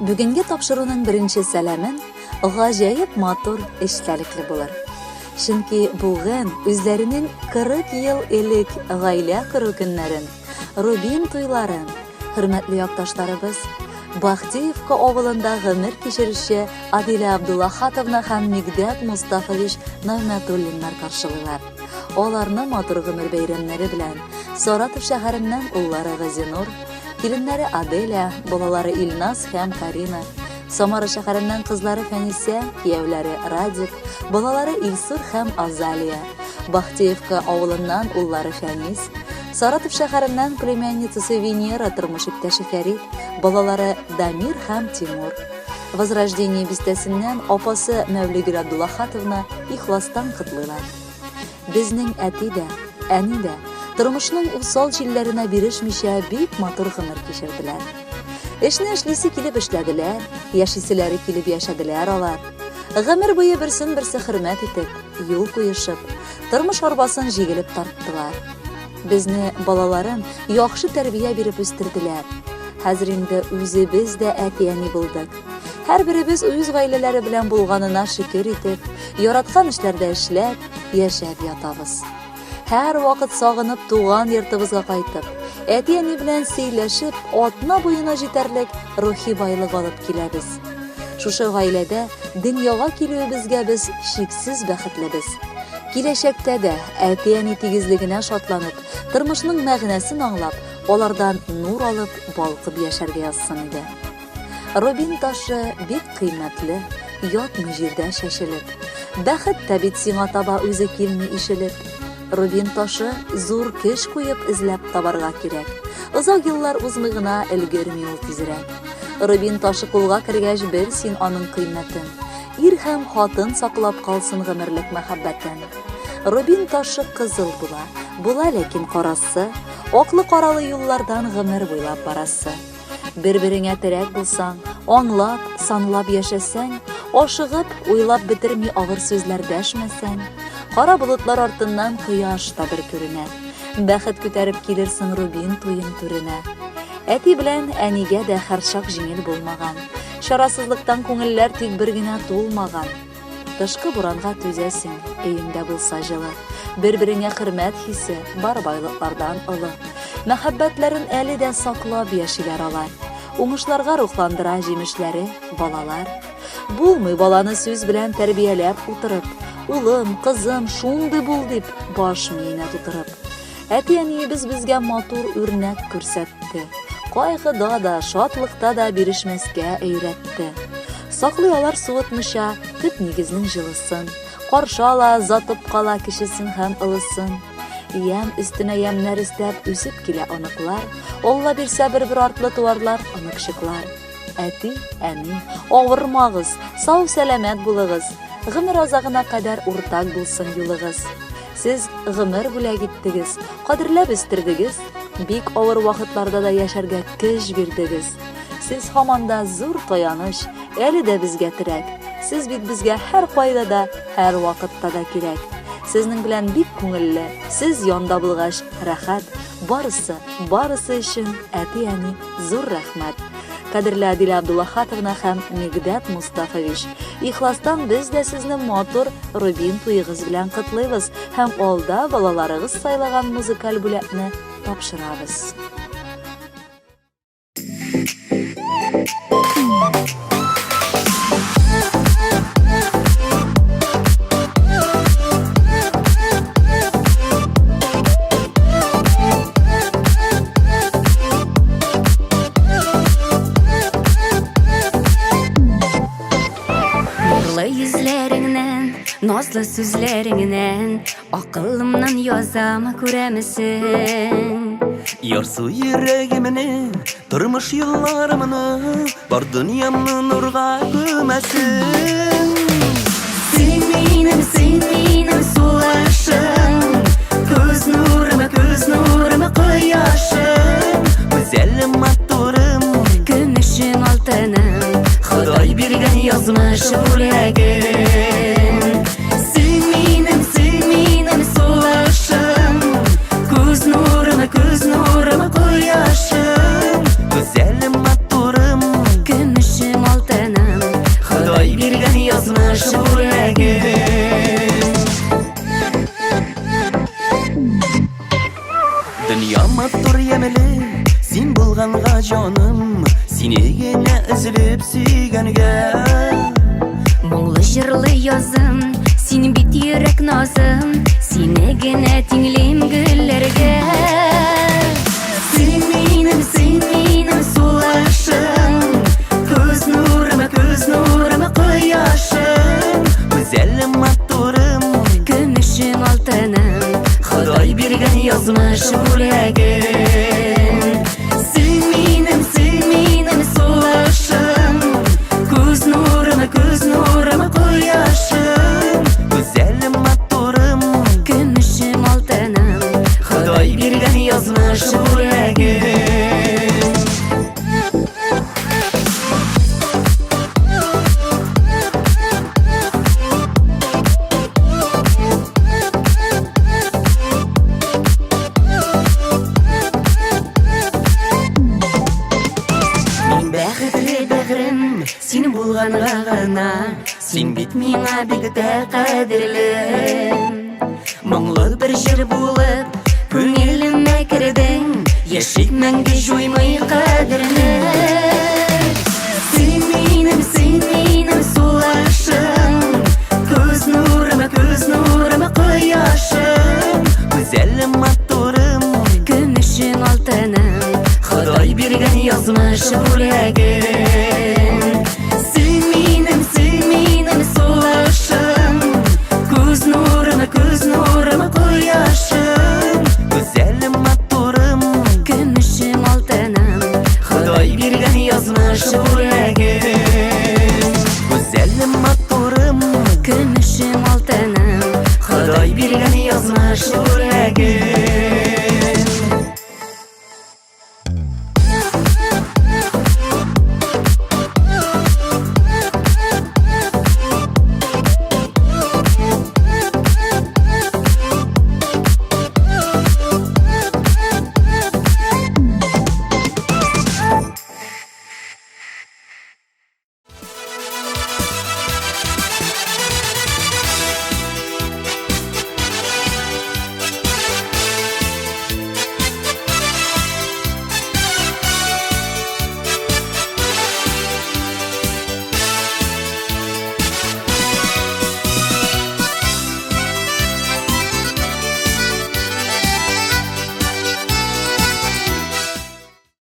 Бүгенге тапшыруның беренче сәламен гаҗәеп матур эчтәлекле булыр. Чөнки бүген үзләренең 40 ел элек гаилә кору көннәрен, Рубин туйларын, хөрмәтле якташларыбыз, Бахтиевка авылында гомер кичерүче Адилә Абдуллахатовна һәм Мигдәт Мустафович Нәгъмәтуллиннар каршылыйлар. Аларны матур гомер бәйрәмнәре белән Саратов шәһәреннән уллары Газинур, киленнәре Аделя, балалары Илназ һәм Карина, Самара шәһәреннән кызлары Фәнисә, кияүләре Радик, балалары Илсур һәм Азалия, Бахтиевка авылыннан уллары Фәнис, Саратов шәһәреннән племянницасы Венера тормыш иптәше Фәрит, балалары Дамир һәм Тимур. Возрождение бистәсеннән апасы Мәүлигөл Абдуллахатовна ихластан котлыйлар. Безнең әти дә, әни дә тормышның усал җилләренә бирешмичә бик матур гомер кичерделәр. Эшне эшлисе килеп эшләделәр, яшиселәре килеп яшәделәр алар. Гомер буе берсен-берсе хөрмәт итеп, юл куешып, тормыш арбасын җигелеп тарттылар. Безне балаларын яхшы тәрбия биреп үстерделәр. Хәзер инде үзебез дә әти-әни булдык. Һәрберебез үз гаиләләре белән булганына шөкер итеп, яраткан эшләрдә эшләп, яшәп ятабыз. Һәр вакыт сагынып туган йортыбызга кайтып, әти-әни белән сөйләшеп, атна буена җитәрлек рухи байлык алып киләбез. Шушы гаиләдә дөньяга килүебезгә без шиксез бәхетлебез. Киләчәктә дә әти-әни тигезлегенә шатланып, тормышның мәгънәсен аңлап, алардан нур алып, балкып яшәргә язсын иде. Рубин ташы бик кыйммәтле, ятмый җирдә шәшелеп. Бәхет тә бит сиңа таба үзе килми ишелеп. Рубин ташы зур көч куеп эзләп табарга кирәк. Озак еллар узмый гына өлгерми ул тизрәк. Рубин ташы кулга кергәч бел син аның кыйммәтен. Ир һәм хатын саклап калсын гомерлек мәхәббәтен. Рубин ташы кызыл була ләкин карасы, аклы-каралы юллардан гомер буйлап барасы. Бер-береңә терәк булсаң, аңлап, санлап яшәсәң, ашыгып, уйлап бетерми авыр сүзләр дәшмәсәң, кара болытлар артыннан кояш та бер күренә. Бәхет күтәреп килерсең Рубин туен түренә. Әти белән әнигә дә һәрчак җиңел булмаган. Шарасызлыктан күңелләр тик бер генә тулмаган. Тышкы буранга түзәсең, өеңдә булса җылы. Бер-береңә хөрмәт хисе бар байлыклардан олы. Мәхәббәтләрен әле дә саклап яшиләр алар. Уңышларга рухландыра җимешләре балалар. Булмый баланы сүз белән тәрбияләп утырып, улым, кызым, шундый бул дип баш миенә тутырып. Әти-әниебез безгә матур үрнәк күрсәтте. Кайгыда да, шатлыкта да бирешмәскә өйрәтте. Саклый алар суытмыйча төп нигезнең җылысын. Каршы ала, затып кала кешесен һәм ылысын. Ям өстенә ямнәр өстәп үсеп килә оныклар. Алла бирсә бер-бер артлы туарлар, оныкчыклар. Әти, әни, авырмагыз, сау сәламәт булыгыз. Гомер азагына кадәр уртак булсын юлыгыз. Сез гомер бүләк иттегез, кадерләп үстердегез. Бик авыр вакытларда да яшәргә көч бирдегез. Сез һаманда зур таяныч, әле дә безгә терәк. Сез бит безгә һәр кайда да, һәр вакытта да кирәк. Сезнең белән бик күңелле, сез янда булгач рәхәт. Барысы өчен әти-әни зур рәхмәт. Кадерле Адилә Абдуллахатовна һәм Мигдәт Мустафович, ихластан без дә сезне матур Рубин туегыз белән котлыйбыз һәм алда балаларыгыз сайлаган музыкаль бүләкне тапшырабыз. Nazlı sözlerinden akıllımdan yazama күрәмесең. Ярсу йөрәгемне, тормыш юлларымны, бар дөньямны нурга күмәсең. Син минем сулышым, күз нурым кояшым, Güzelim матурым, көмешем алтыным, Ходай биргән язмыш бүләгем. Син минем сулышым, күз нурым кояшым, güzelim матурым, көмешем yazmış yüreğim. Dünya mattur yemeli Sin bulganга canım Seni gene üzülüp süygenge Мұңлы жырлы язым, сен бит йөрәк назым, сине генә тиңлим гөлләргә. Син минем сулышым, күз нурым, кояшым, Güzelim matturım көмешем алтыным, Ходай биргән язмыш бүләгем. Син минем сулышым, күз нурым, кояшым, Güzelim matturım көмешем алтыным, Ходай биргән язмыш бүләгем. Мин бәхетле бәгърем, син булганга гына, син бит миңа бик тә кадерле. Моңлы бер җыр булып, күңелемә кердең, яшик мәңге җуймый кадерне. Син минем сулышым, күз нурым, кояшым, Güzelim matturım көмешем алтыным, Ходай биргән язмыш бүләгем. Син минем сулышым, күз нурым, кояшым, Güzelim matturım көмешем алтыным, Ходай биргән язмыш бүләгем. Güzelim matturım Көмешем алтыным, Ходай биргән язмыш бүләгем.